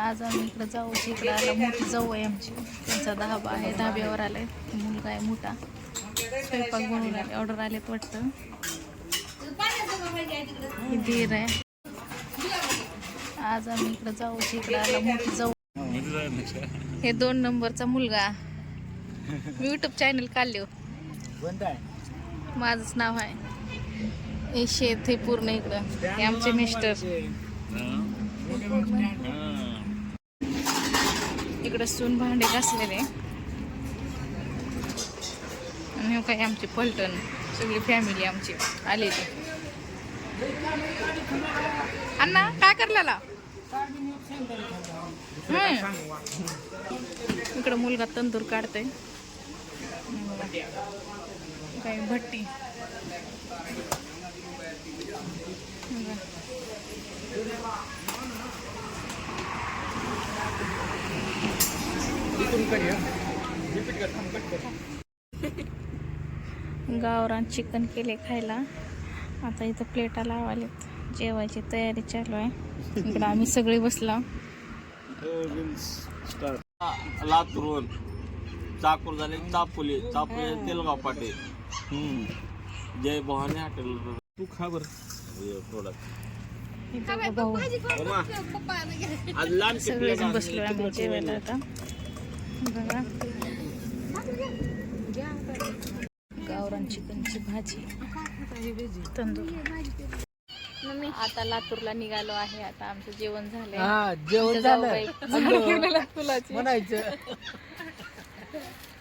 आज आम्ही इकडे जाऊ, इकडे आला मोठी जाऊ आहे आमची, त्यांचा धाबा आहे, धाब्यावर आलाय, मुलगा आहे मोठा, स्वयंपाक बनवून आले, ऑर्डर आलेत वाटतं, दीर आहे. आज आम्ही इकडे जाऊ, इकडे आला मोठी जाऊ. हे 2 नंबरचा मुलगा, मी युट्यूब चॅनल काढले, माझंच नाव आहे. हे शेत हे पूर्ण इकडं, हे आमचे मिस्टर. इकडं सून भांडे घासलेले आणि हे काय आमची पलटण, सगळी फॅमिली आमची आलेली. अण्णा काय करलेला? इकडं मुलगा तंदूर काढतोय, काय भट्टी. गावरान चिकन केले खायला. आता इथं प्लेटा लावालेत, जेवायची तयारी चालू आहे. इकडं आम्ही सगळे बसला. लातूर चाकूर झाले, चापोली तेलगाव पाटे, जय भवानी हॉटेल. तू खा बरं प्रोडक्ट. सगळेजण बसलो आम्ही जेवायला. आता बघा, गावरान चिकनची भाजी, तंदूर. आता लातूरला निघालो आहे. आता आमचं जेवण झालंय, जेवण झालं म्हणायचं.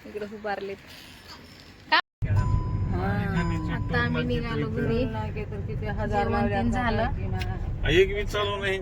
इकडे उभारलेत. आता आम्ही निघालो घरी, जेवण झालं. एक वीज चालू नाही.